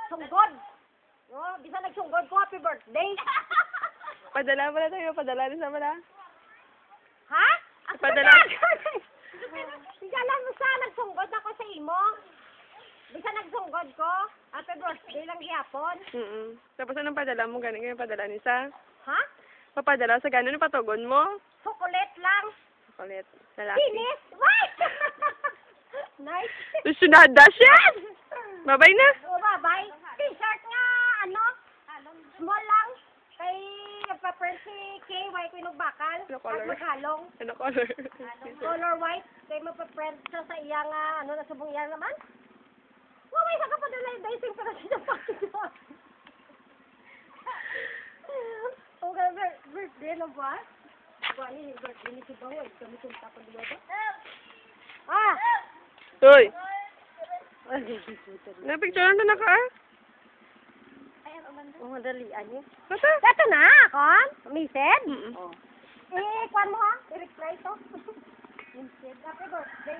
Sunggod. Oh, bisa nagsunggod ko, happy birthday. Padala pala tayo, padala rin sa pala. Ha? Ako Padala. Sigala mo sa nagsunggod ako sa imo. Bisa nagsunggod ko, happy birthday lang gyapon. Tapos anong padala mo? Galing yung padala ni sa? Ha? Papadala sa gano'n yung patugon mo? Chocolate lang. Kulit. Lalaki. Finish. What? Nice. Susunod na siya! Babay na! O, bye-bye. T-shirt nga, ano? Small lang. Kay pa-print si KY ko yung bakal. Ano color? At maghalong. Ano color? Color white. Kay mapaprint siya sa iyang, ano, nasubong iyang naman. Mamay, sa ka pa na dicing para siya pakit mo. Okay, birthday na ba? Wali, birthday ni si Bawa. Kami kumta pa dito. Ah! Hoy! Napicturean na ka? Oh, madalian niya. Basta? Ito na, kon? Mised? Mm-mm. Eh, kwan mo ha? I-reply to. Mised. Happy birthday.